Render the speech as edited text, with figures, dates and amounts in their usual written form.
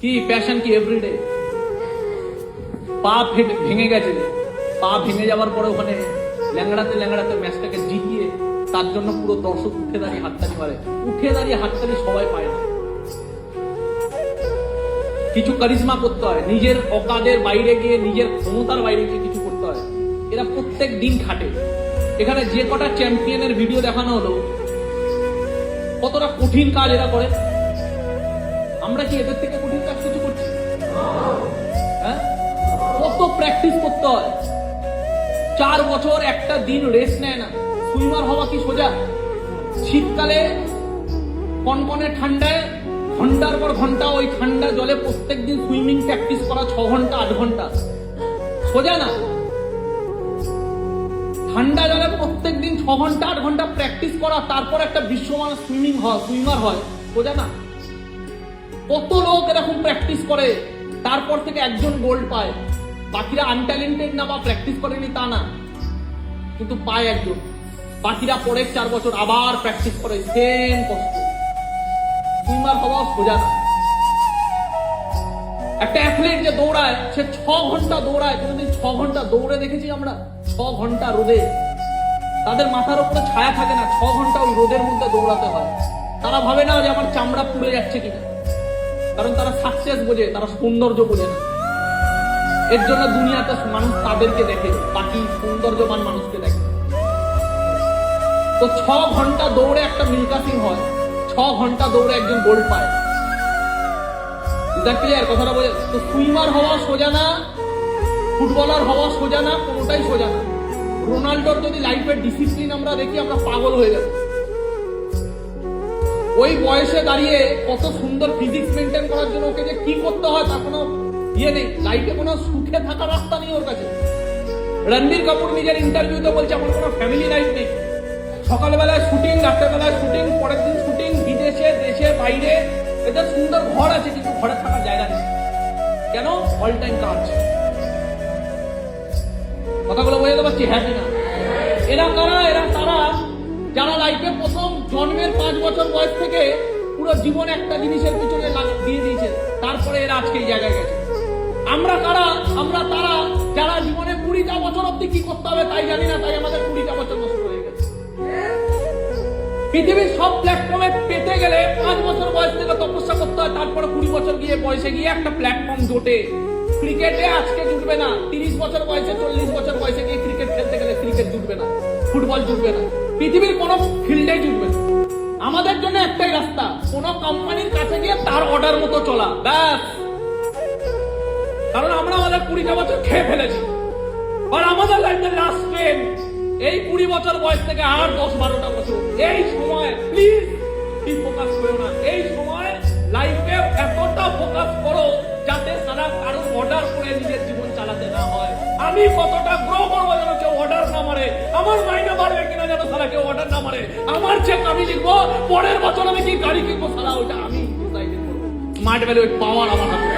কি প্যাশন কি এভরিডে। পা ভেঙে গেছে, পা ভেঙে যাওয়ার পরে ওখানে ল্যাংড়াতে ল্যাংড়াতে ম্যাচটাকে জিতিয়ে তার জন্য পুরো দর্শক উঠে দাঁড়িয়ে হাততালি মারে। উঠে দাঁড়িয়ে হাততালি সবাই পায় না, কিছু কারিশমা করতে হয়, নিজের অকাদের বাইরে গিয়ে, নিজের ক্ষমতার বাইরে গিয়ে কিছু করতে হয়। এরা প্রত্যেক দিন খাটে। এখানে যে কটা চ্যাম্পিয়নের ভিডিও দেখানো হলো, কতটা কঠিন কাজ এরা করে। আমরা কি এদের থেকে কঠিন কাজ কিছু করছি? হ্যাঁ, কত প্র্যাকটিস করতে হয়। 4 বছর একটা দিন রেস্ট নেয় না। সুইমার হওয়া কি সোজা? শীতকালে কনকনে ঠান্ডায় ঘন্টার পর ঘন্টা ওই ঠান্ডা জলে প্রত্যেকদিন সুইমিং প্র্যাকটিস করা, 6 ঘন্টা 8 ঘন্টা, সোজা না। ঠান্ডা জলে প্রত্যেকদিন 6 ঘন্টা 8 ঘন্টা প্র্যাকটিস করা, তারপর একটা বিশ্বমান সুইমার হয়, সোজা না। কত লোক এরকম প্র্যাকটিস করে, তারপর থেকে একজন গোল্ড পায়। বাকিরা আনট্যালেন্টেড না বা প্র্যাকটিস করেনি তা না, কিন্তু পায় একজন। বাকিরা পরের 4 বছর আবার প্র্যাকটিস করে, সেম কষ্ট। সুইমার হওয়া সোজা না। একটা অ্যাথলেট যে দৌড়ায়, সে 6 ঘন্টা দৌড়ায়। কোনোদিন 6 ঘন্টা দৌড়ে দেখেছি আমরা? 6 ঘন্টা রোদে, তাদের মাথার উপরে ছায়া থাকে না, 6 ঘন্টা ওই রোদের মধ্যে দৌড়াতে হয়। তারা ভাবে না যে আমার চামড়া পুড়ে যাচ্ছে কিনা, কারণ তারা সাকসেস বোঝে, তারা সৌন্দর্য বোঝে না। এর জন্য দুনিয়াতে মানুষ তাদেরকে দেখে, বাকি সৌন্দর্যবান মানুষকে দেখে। তো 6 ঘন্টা দৌড়ে একটা মিল্কা সিং হয়, 6 ঘন্টা দৌড়ে একজন গোল্ড পায়। ক্লিয়ার কথাটা বোঝে তো? সুইমার হওয়া সোজা না, ফুটবলার হওয়া সোজা না, কোনোটাই সোজা না। রোনাল্ডোর যদি লাইফের ডিসিপ্লিন আমরা দেখি, আমরা পাগল হয়ে যাব। ওই বয়সে দাঁড়িয়ে কত সুন্দর ফিজিক্স মেনটেন করার জন্য ওকে যে কি করতে হয় তার কোনো ইয়ে নেই। লাইফে কোনো সুখে থাকার রাস্তা নেই ওর কাছে। রণবীর কাপুর নিজের ইন্টারভিউতে বলছে, আমার কোনো ফ্যামিলি লাইফ নেই। সকালবেলায় শুটিং, রাত্রেবেলায় শুটিং, পরের দিন শুটিং, বিদেশে, দেশে, বাইরে। এদের সুন্দর ঘর আছে, কিন্তু ঘরে থাকার জায়গা নেই। কেন? অল টাইম কাজ। কথাগুলো বোঝাতে পারছি? হ্যাঁ কিনা? এরা কারা? এরা তারা যারা লাইফে প্রথম জন্মের 5 বছর বয়স থেকে পুরো জীবন একটা জিনিসের পিছনে দিয়ে দিয়েছে, তারপরে এরা আজকে এই জায়গায় গেছে। আমরা কারা? আমরা তারা যারা জীবনে 20টা বছর অব্দি কি করতে হবে তাই জানি না, তাই আমাদের 20টা বছর নষ্ট হয়ে গেছে। পৃথিবীর সব প্ল্যাটফর্মে পেতে গেলে 5 বছর বয়স থেকে তপস্যা করতে হয়, তারপরে 20 বছর বয়সে গিয়ে একটা প্ল্যাটফর্ম জোটে। ক্রিকেটে আজকে জুটবে না, 30 বছর বয়সে 40 বছর বয়সে গিয়ে ক্রিকেট খেলতে গেলে ক্রিকেট জুটবে না, ফুটবল জুটবে না, পৃথিবীর কোনো ফিল্ডে জুটবে না। আমাদের জন্য একটাই রাস্তা, কোন কোম্পানির কাছে গিয়ে তার অর্ডার মতো চলা, ব্যাস। কারণ আমরা আমাদের 20টা বছর খেয়ে ফেলেছি, আর আমাদের লাইফের লাস্ট ট্রেন এই 20 বছর বয়স থেকে আর 10-12টা বছর। এই সময় প্লিজ ফোকাস করো না। এই সময় লাইফে এতটা ফোকাস করো যাতে সারা কারো অর্ডার করে নিজের জীবন চালাতে না হয়। আমি কতটা গ্রো করবো যেন কেউ অর্ডার না মারে, আমার মাইনে বাড়বে কিনা যেন সারা কেউ অর্ডার না মারে, আমার চেক আমি লিখবো, পরের বছর আমি কি গাড়ি কিনবো সারা ওইটা আমি ডিসাইড করবো। স্মার্ট ভ্যালু পাওয়ার আমার হাতে।